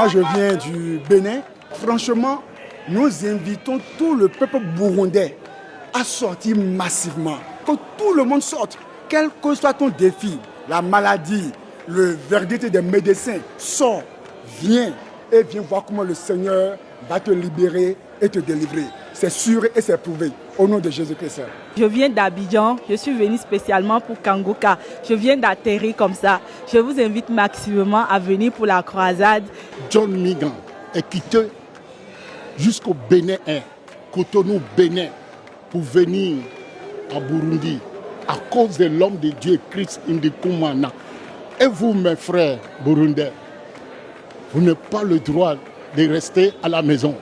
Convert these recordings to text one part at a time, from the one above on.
Moi, je viens du Bénin. Franchement, nous invitons tout le peuple burundais à sortir massivement. Que tout le monde sorte, quel que soit ton défi, la maladie, le verdict des médecins, sors, viens et viens voir comment le Seigneur va te libérer et te délivrer. C'est sûr et c'est prouvé. Au nom de Jésus-Christ. Je viens d'Abidjan, je suis venu spécialement pour Kanguka. Je viens d'atterrir comme ça. Je vous invite maximum à venir pour la croisade. John Migan est quitté jusqu'au Bénin, Cotonou, Bénin, pour venir à Burundi à cause de l'homme de Dieu, Christ Ndikumana. Et vous, mes frères burundais, vous n'avez pas le droit de rester à la maison.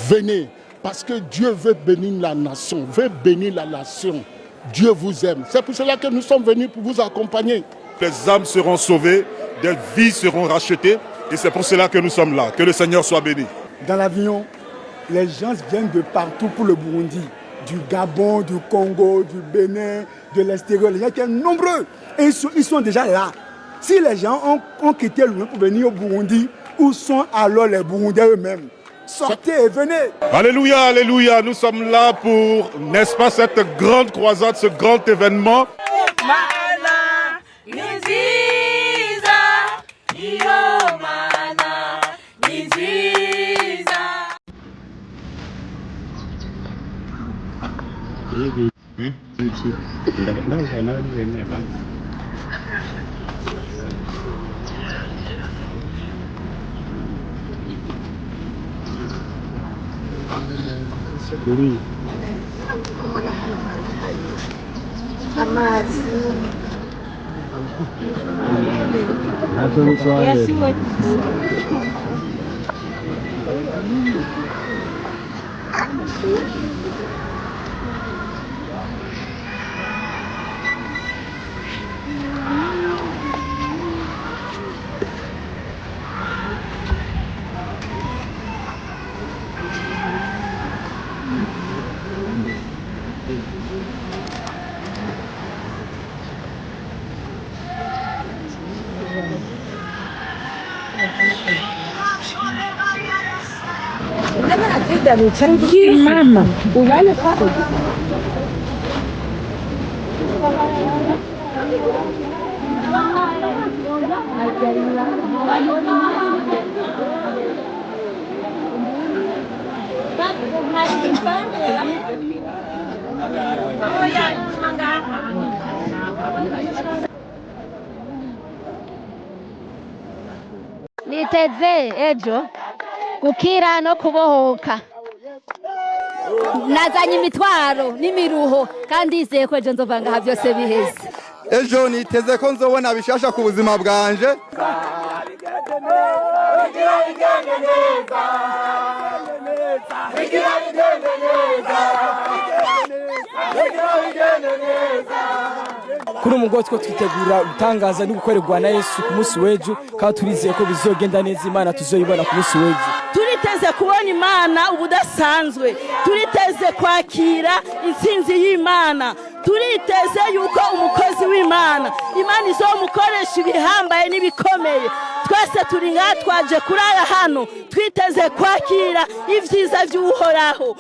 Venez. Parce que Dieu veut bénir la nation, Dieu vous aime. C'est pour cela que nous sommes venus pour vous accompagner. Les âmes seront sauvées, des vies seront rachetées. Et c'est pour cela que nous sommes là. Que le Seigneur soit béni. Dans l'avion, les gens viennent de partout pour le Burundi. Du Gabon, du Congo, du Bénin, de l'extérieur. Les gens sont nombreux. Et ils sont déjà là. Si les gens ont quitté l'Union pour venir au Burundi, où sont alors les Burundais eux-mêmes? Sortez et venez. Alléluia, alléluia. Nous sommes là pour, n'est-ce pas, cette grande croisade, ce grand événement. Oui. Mama, ulale pale. Niteze ejo gukira no kubohoka. Nazanye imitwaro n'imiruho kandi izeye ko ejo nzova ngaha byose biheze. Ejo niteze ko nzobona bishasha ku buzima bwanje. Kuri umugoti ko twitegura gutangaza no gukorerwa na Yesu ku munsi w'ejo kandi turizeye ko bizogenda neza Imana tuzoyibona ku munsi w'ejo. Turiteze kubona Imana ubudasanzwe, turiteze kwakira intsinzi y'Imana, turiteze yuko umukozi w'Imana Imana izomukoresha ibihambaye n'ibikomeye. Twese turi ngaha twaje kurara hano twiteze kwakira ivyiza by'Uhoraho.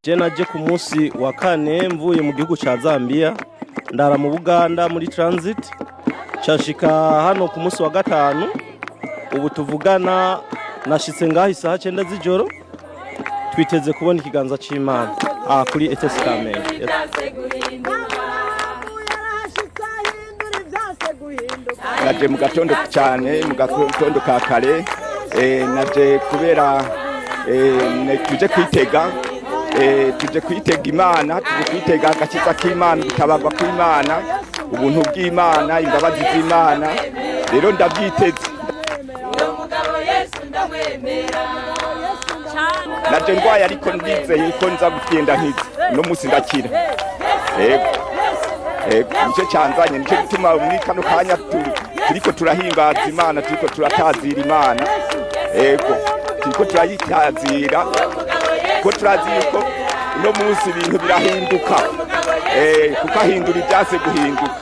Je naje ku munsi wa kane mvuye mu gihugu ca Zambia ndara mu Buganda muri transit cashika hano ku munsi wa gatanu. Ubu tuvugana nashitse ngaho isaha 9 z'ijoro twiteze kubona ikiganza c'Imana kuri ETS Kamenge. Naje mu gatondo cyane mu gatondo ka kare naje kubera tuje kwitega Imana, tuje kwitega agakiza k'Imana, gutabagwa kw'Imana, ubuntu bw'Imana, imbabazi z'Imana. Rero ndabyiteze. Naje ndwaye ariko ndizeye ko nza gutenda nkiza no musi ndakira. Nicyo cyanzanye, nicyo gituma muri kano kanya turiko turahimbaza Imana, turiko turatazira Imana. turiko turayitazira ko turazi yuko uno munsi ibintu birahinduka kuko ahindura ibyase guhinduka.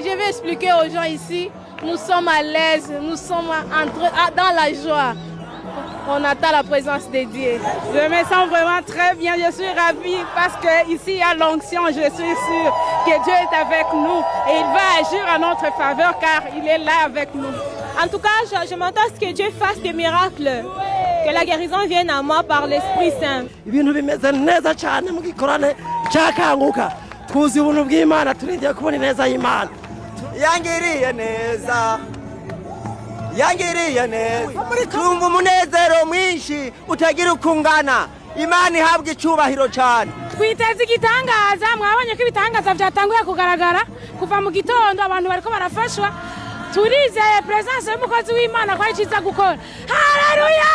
Je vais expliquer aux gens ici, nous sommes à l'aise, nous sommes dans la joie. On attend la présence de Dieu. Je me sens vraiment très bien, je suis ravie parce qu'ici il y a l'onction, je suis sûre que Dieu est avec nous et il va agir en notre faveur car il est là avec nous. En tout cas, je m'attends à ce que Dieu fasse des miracles, que la guérison vienne à moi par l'Esprit Saint. Ibintu bimeze neza cyane mu gikorane cya Kanguka. Tuzi ubuntu bw'Imana, turindiye kubona neza y'Imana. Yangiriye neza. Yangiriye neza. Tumva umunezero mwinshi utagira ukungana. Imana ihabwa icyubahiro cyane. Twiteze igitangaza, mwabonye ko ibitangaza byatanguye kugaragara kuva mu gitondo abantu bariko barafashwa. Turizeye presence y'umukozi w'Imana kwa ikiza gukora. Haleluya!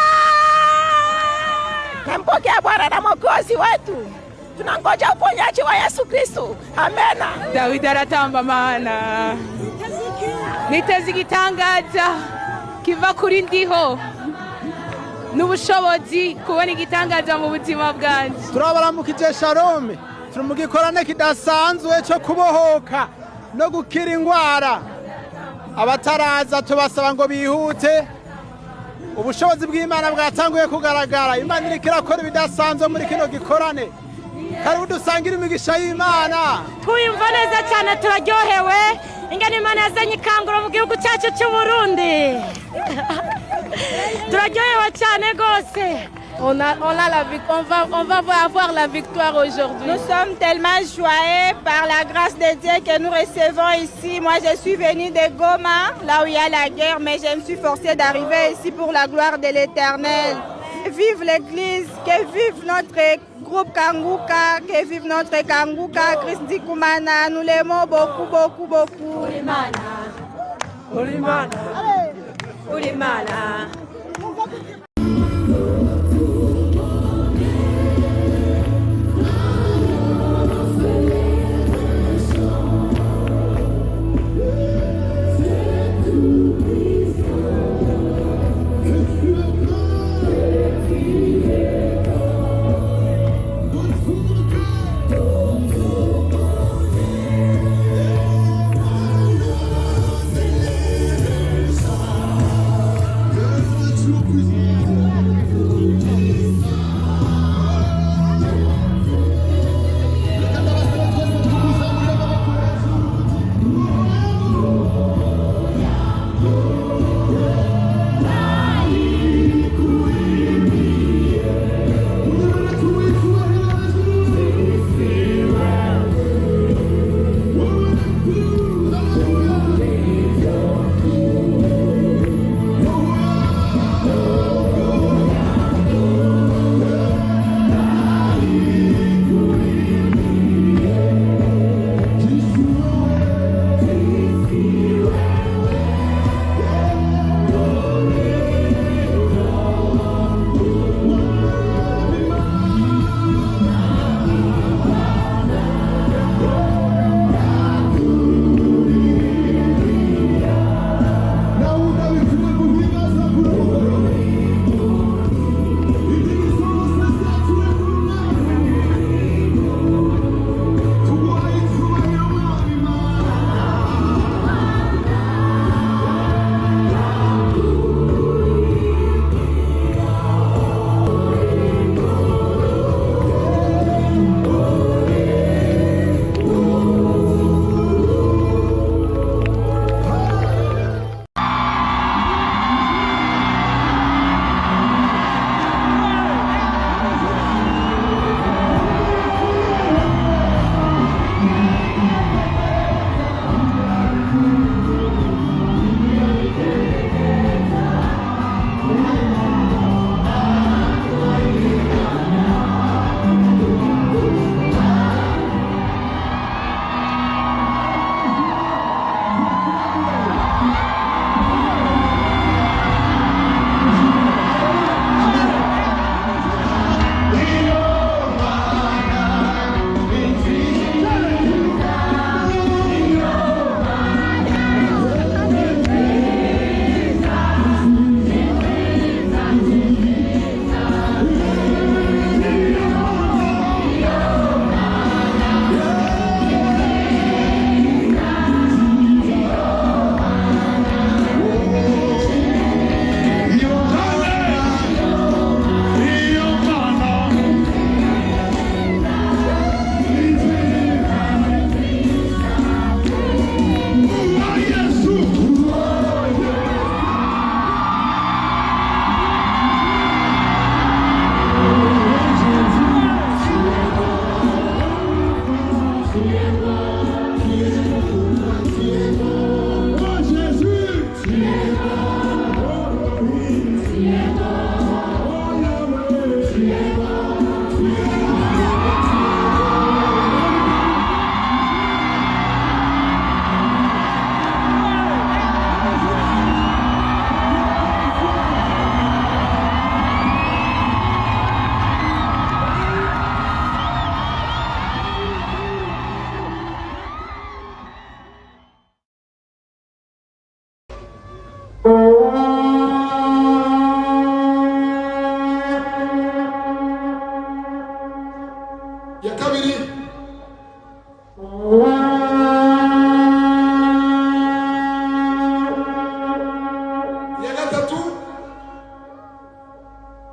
Tumpokea Bwana na Mwokozi wetu. Tunangoja uponyaji wa Yesu Kristo. Amena. Dawidi aratamba mana. Niteze igitangaza kiva kuri ndiho. N'ubushobozi kubona igitangaza mu buzima bwanje. Turabaramukije Shalom. Turi mu gikorane kidasanzwe cyo kubohoka no gukira ingwara. Abataraza tubasaba ngo bihute. Ubushobozi bw'Imana bwatanguye kugaragara. Imana iriko irakora ibidasanzwe muri kino gikorane. Karibu dusangire imigisha y'Imana. Twiyumva neza cyane turaryohewe. Ingene Imana yazanye ikanguro mu gihugu cyacu cy'u Burundi. Turaryohewe cyane gose. On va avoir la victoire aujourd'hui. Nous sommes tellement joyeux par la grâce de Dieu que nous recevons ici. Moi, je suis venue de Goma, là où il y a la guerre, mais je me suis forcée d'arriver ici pour la gloire de l'Éternel. Vive l'Église, que vive notre groupe Kanguka, que vive notre Kanguka, Christ Ndikumana. Nous l'aimons beaucoup, beaucoup, beaucoup. Ulimana. Ulimana. Ulimana.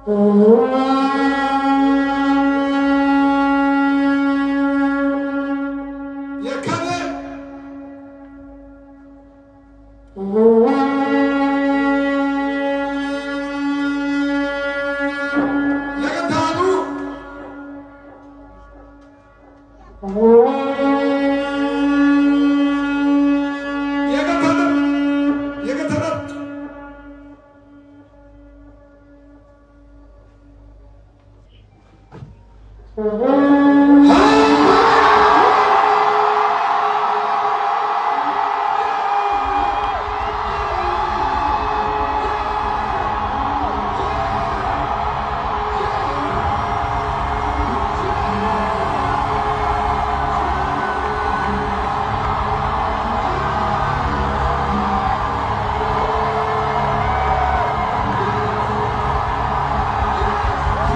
Mm-hmm.